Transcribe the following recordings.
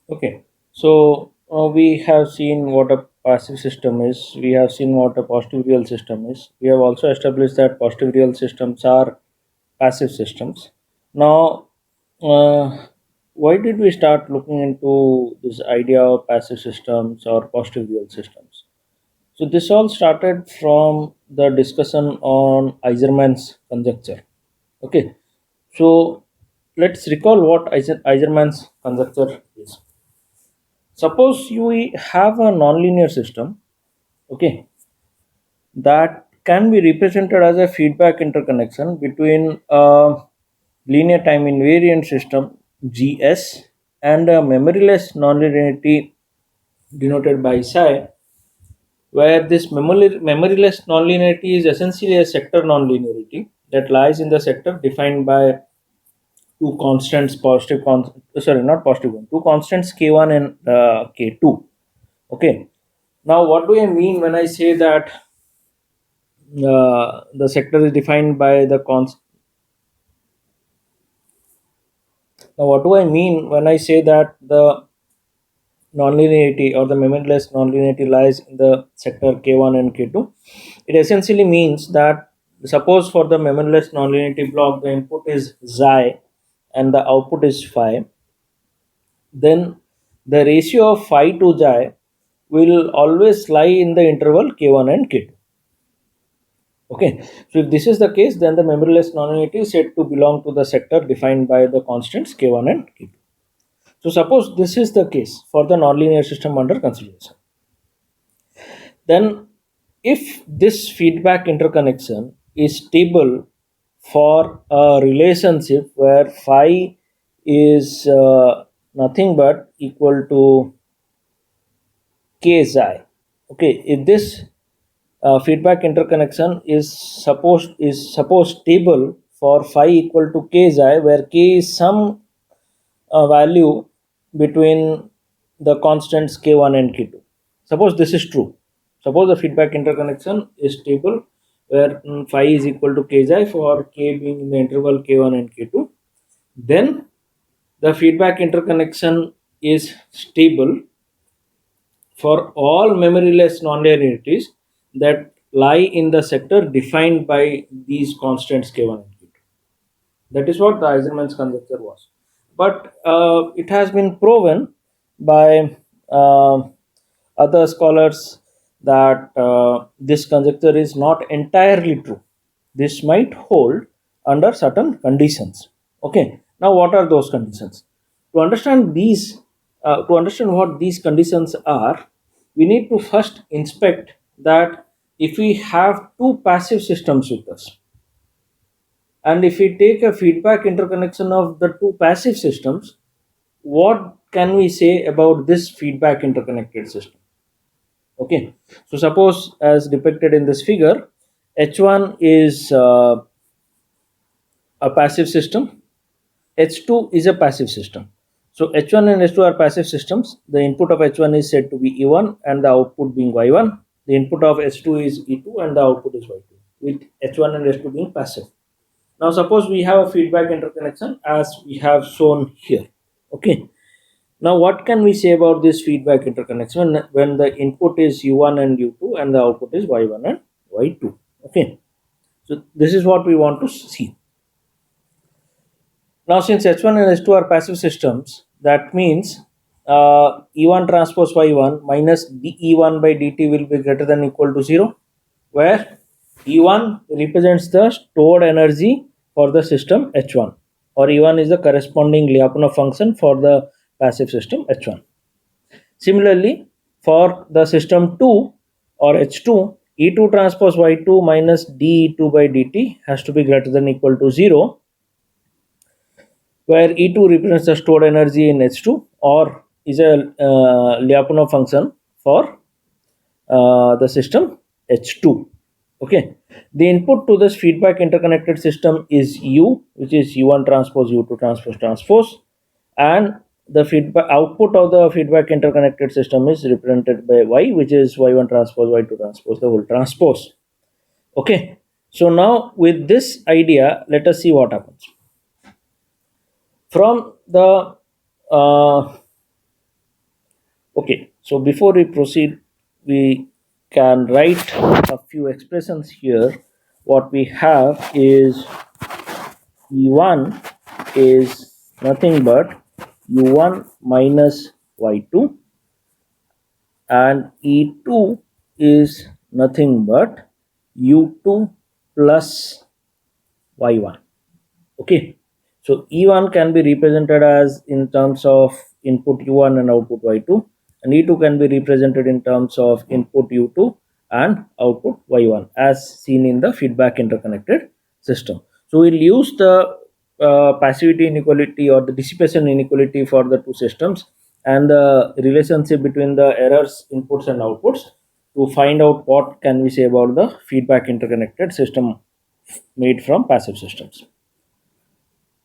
Okay, so we have seen what a passive system is. We have seen what a positive real system is. We have also established that positive real systems are passive systems. Now, why did we start looking into this idea of passive systems or positive real systems? So this all started from the discussion on Eiserman's conjecture. Okay, so let's recall what Eiserman's conjecture is. Suppose you have a nonlinear system, okay, that can be represented as a feedback interconnection between a linear time invariant system GS and a memoryless nonlinearity denoted by psi, where this memoryless nonlinearity is essentially a sector nonlinearity that lies in the sector defined by two constants, sorry, not positive one, two constants k1 and k2. Okay. Now, what do I mean when I say that the sector is defined by the const? Now, what do I mean when I say that the nonlinearity or the memoryless nonlinearity lies in the sector k1 and k2? It essentially means that suppose for the memoryless nonlinearity block, the input is xi and the output is phi, then the ratio of phi to xi will always lie in the interval k1 and k2. Okay, so if this is the case, then the memoryless nonlinearity is said to belong to the sector defined by the constants k1 and k2. So suppose this is the case for the nonlinear system under consideration. Then if this feedback interconnection is stable for a relationship where phi is nothing but equal to k xi, okay, if this feedback interconnection is supposed stable for phi equal to k xi, where k is some value between the constants k1 and k2. Suppose this is true. Suppose the feedback interconnection is stable where phi is equal to k xi for k being in the interval k1 and k2. Then the feedback interconnection is stable for all memoryless nonlinearities that lie in the sector defined by these constants k1 and k2. That is what the Eisenman's conjecture was. But it has been proven by other scholars that this conjecture is not entirely true. This might hold under certain conditions. Okay. Now, what are those conditions? To understand to understand what these conditions are, we need to first inspect that if we have two passive systems with us, and if we take a feedback interconnection of the two passive systems, what can we say about this feedback interconnected system? Okay, so suppose as depicted in this figure, H1 is a passive system, H2 is a passive system. So H1 and H2 are passive systems. The input of H1 is said to be E1 and the output being Y1. The input of H2 is E2 and the output is Y2, with H1 and H2 being passive. Now suppose we have a feedback interconnection as we have shown here. Okay. Now what can we say about this feedback interconnection when the input is U1 and U2 and the output is Y1 and Y2? Okay. So this is what we want to see. Now since H1 and H2 are passive systems, that means E1 transpose Y1 minus dE1 by dt will be greater than equal to 0, where E1 represents the stored energy for the system H1, or E1 is the corresponding Lyapunov function for the passive system H1. Similarly, for the system 2 or H2, E2 transpose Y2 minus dE2 by dt has to be greater than equal to 0, where E2 represents the stored energy in H2 or is a Lyapunov function for the system H2. Okay, the input to this feedback interconnected system is U, which is U1 transpose U2 transpose, and the feedback output of the feedback interconnected system is represented by Y, which is Y1 transpose Y2 transpose the whole transpose. Okay, so now with this idea, let us see what happens from the Okay, so before we proceed, we can write a few expressions here. What we have is E1 is nothing but U1 minus Y2, and E2 is nothing but U2 plus Y1. Okay, so E1 can be represented as in terms of input U1 and output Y2, and E2 can be represented in terms of input U2 and output Y1 as seen in the feedback interconnected system. So we'll use the passivity inequality or the dissipation inequality for the two systems and the relationship between the errors inputs and outputs to find out what can we say about the feedback interconnected system made from passive systems.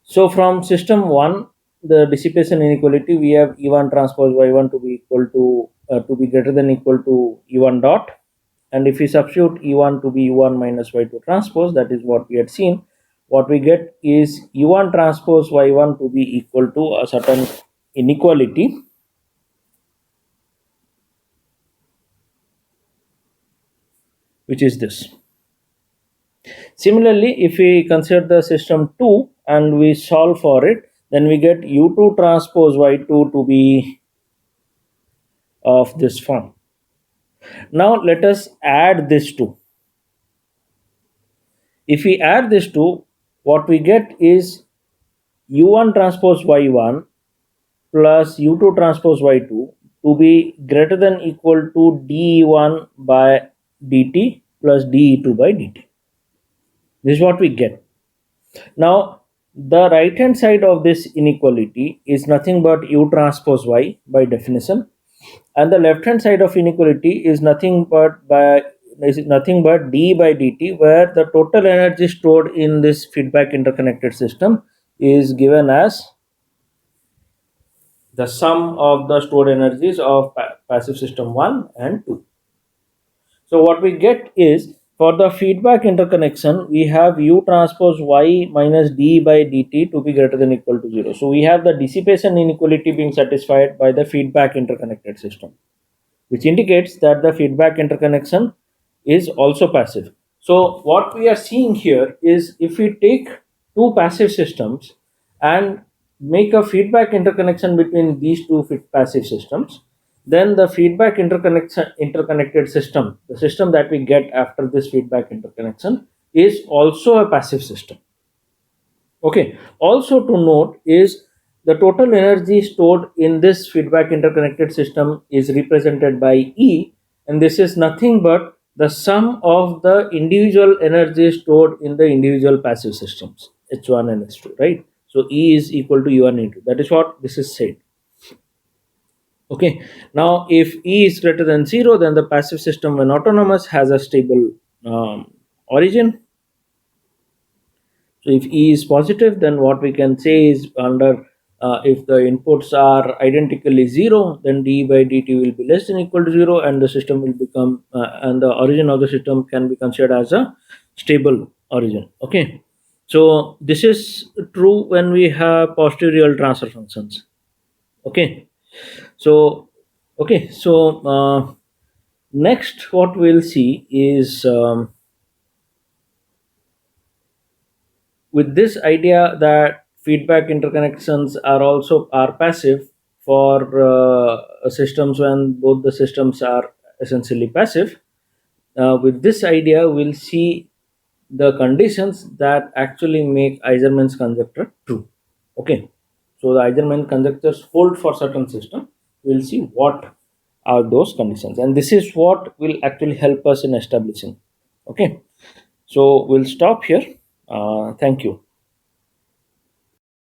So from system 1, the dissipation inequality, we have E1 transpose Y1 to be equal to be greater than equal to E1 dot, and if we substitute E1 to be U1 minus Y2 transpose, that is what we had seen, what we get is U1 transpose Y1 to be equal to a certain inequality, which is this. Similarly, if we consider the system 2 and we solve for it, then we get U2 transpose Y2 to be of this form. Now let us add this to. If we add this to, what we get is U1 transpose Y1 plus U2 transpose Y2 to be greater than equal to dE1 by dt plus dE2 by dt. This is what we get. Now the right hand side of this inequality is nothing but U transpose Y by definition, and the left hand side of inequality is nothing but d by dt, where the total energy stored in this feedback interconnected system is given as the sum of the stored energies of passive system 1 and 2. So what we get is, for the feedback interconnection, we have U transpose Y minus d by dt to be greater than equal to 0. So we have the dissipation inequality being satisfied by the feedback interconnected system, which indicates that the feedback interconnection is also passive. So what we are seeing here is, if we take two passive systems and make a feedback interconnection between these two passive systems, then the feedback interconnected system, the system that we get after this feedback interconnection, is also a passive system. Okay, also to note is the total energy stored in this feedback interconnected system is represented by E, and this is nothing but the sum of the individual energy stored in the individual passive systems H1 and H2, right? So E is equal to U1 into, that is what this is said. Okay, now if E is greater than 0, then the passive system, when autonomous, has a stable origin. So if E is positive, then what we can say is, under if the inputs are identically 0, then d by dt will be less than equal to 0, and the system will become and the origin of the system can be considered as a stable origin. Okay, so this is true when we have positive real transfer functions. Okay, so next what we'll see is, with this idea that feedback interconnections are passive for systems when both the systems are essentially passive. With this idea, we'll see the conditions that actually make Eisenmann's conjecture true. Okay, so the Eisenmann conjectures hold for certain system. We'll see what are those conditions, and this is what will actually help us in establishing. Okay, so we'll stop here. Thank you.